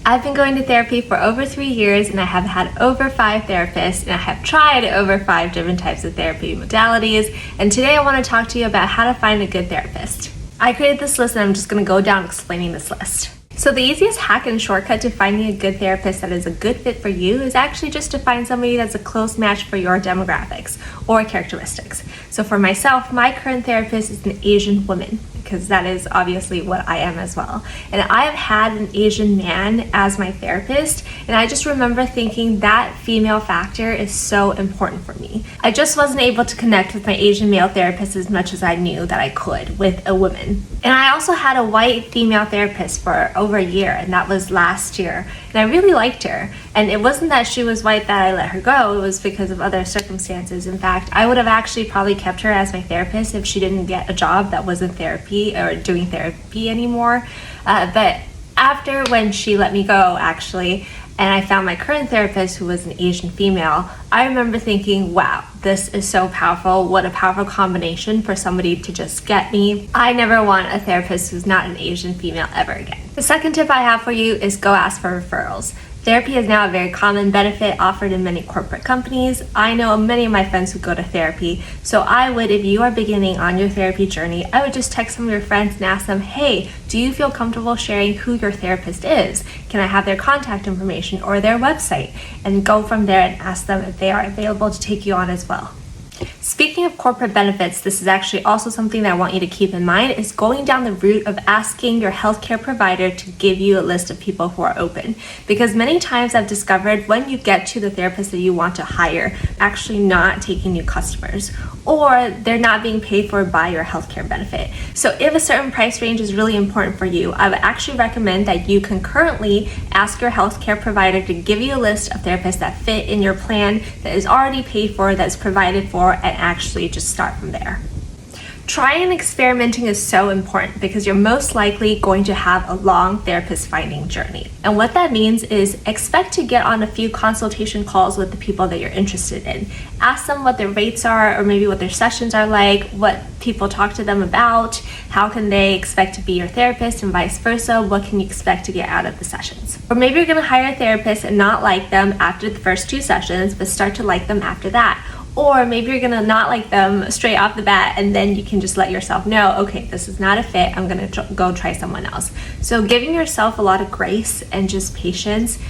I've been going to therapy for over 3 years, and I have had over 5 therapists, and I have tried over 5 different types of therapy modalities. And today I want to talk to you about how to find a good therapist. I created this list and I'm just going to go down explaining this list. So the easiest hack and shortcut to finding a good therapist that is a good fit for you is actually just to find somebody that's a close match for your demographics or characteristics. So for myself, my current therapist is an Asian woman, because that is obviously what I am as well. And I have had an Asian man as my therapist, and I just remember thinking that female factor is so important for me. I just wasn't able to connect with my Asian male therapist as much as I knew that I could with a woman. And I also had a white female therapist for over a year, and that was last year. And I really liked her. And it wasn't that she was white that I let her go, it was because of other circumstances. In fact, I would have actually probably kept her as my therapist if she didn't get a job that wasn't therapy or doing therapy anymore. But after when she let me go, actually, and I found my current therapist who was an Asian female, I remember thinking, wow, this is so powerful. What a powerful combination for somebody to just get me. I never want a therapist who's not an Asian female ever again. The second tip I have for you is go ask for referrals. Therapy is now a very common benefit offered in many corporate companies. I know many of my friends who go to therapy, so I would, if you are beginning on your therapy journey, I would just text some of your friends and ask them, hey, do you feel comfortable sharing who your therapist is? Can I have their contact information or their website? And go from there and ask them if they are available to take you on as well. Speaking of corporate benefits, this is actually also something that I want you to keep in mind, is going down the route of asking your healthcare provider to give you a list of people who are open. Because many times I've discovered when you get to the therapist that you want to hire, actually not taking new customers, or they're not being paid for by your healthcare benefit. So if a certain price range is really important for you, I would actually recommend that you concurrently ask your healthcare provider to give you a list of therapists that fit in your plan, that is already paid for, that's provided for, and actually just start from there. Trying and experimenting is so important because you're most likely going to have a long therapist finding journey. And what that means is expect to get on a few consultation calls with the people that you're interested in. Ask them what their rates are, or maybe what their sessions are like, what people talk to them about, how can they expect to be your therapist, and vice versa, what can you expect to get out of the sessions. Or maybe you're going to hire a therapist and not like them after the first 2 sessions, but start to like them after that. Or maybe you're gonna not like them straight off the bat, and then you can just let yourself know, okay, this is not a fit, I'm gonna go try someone else. So giving yourself a lot of grace and just patience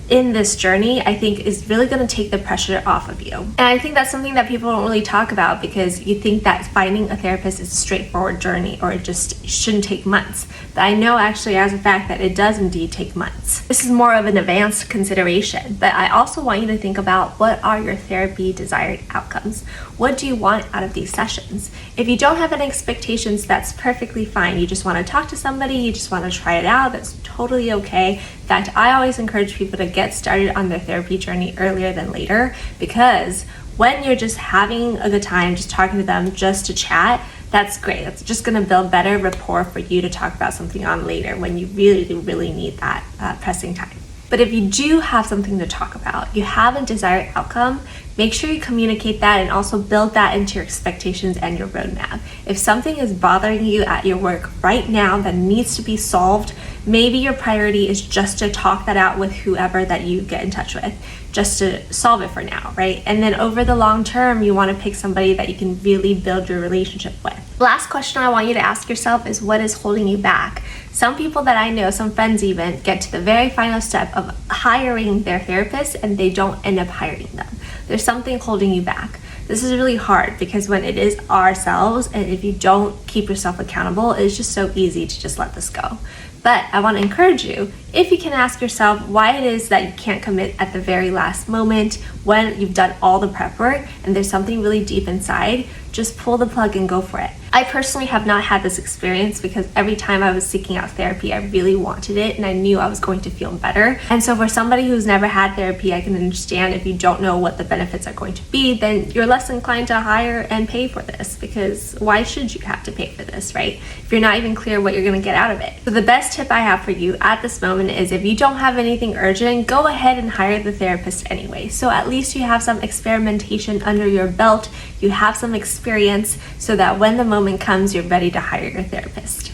in this journey, I think, is really going to take the pressure off of you. And I think that's something that people don't really talk about, because you think that finding a therapist is a straightforward journey, or it just shouldn't take months. But I know actually as a fact that it does indeed take months. This is more of an advanced consideration, but I also want you to think about, what are your therapy desired outcomes? What do you want out of these sessions? If you don't have any expectations, that's perfectly fine. You just want to talk to somebody, you just want to try it out, that's totally okay. In fact, I always encourage people to get started on their therapy journey earlier than later, because when you're just having a good time, just talking to them just to chat, that's great. That's just going to build better rapport for you to talk about something on later when you really need that pressing time. But if you do have something to talk about, you have a desired outcome, make sure you communicate that and also build that into your expectations and your roadmap. If something is bothering you at your work right now that needs to be solved, maybe your priority is just to talk that out with whoever that you get in touch with, just to solve it for now, right? And then over the long term, you want to pick somebody that you can really build your relationship with. The last question I want you to ask yourself is, what is holding you back? Some people that I know, some friends even, get to the very final step of hiring their therapist and they don't end up hiring them. There's something holding you back. This is really hard, because when it is ourselves, and if you don't keep yourself accountable, it's just so easy to just let this go. But I want to encourage you, if you can ask yourself why it is that you can't commit at the very last moment when you've done all the prep work and there's something really deep inside, just pull the plug and go for it. I personally have not had this experience, because every time I was seeking out therapy, I really wanted it and I knew I was going to feel better. And so for somebody who's never had therapy, I can understand if you don't know what the benefits are going to be, then you're less inclined to hire and pay for this, because why should you have to pay for this, right? If you're not even clear what you're going to get out of it. So the best tip I have for you at this moment is, if you don't have anything urgent, go ahead and hire the therapist anyway. So at least you have some experimentation under your belt, you have some experience, so that when the moment comes, you're ready to hire your therapist.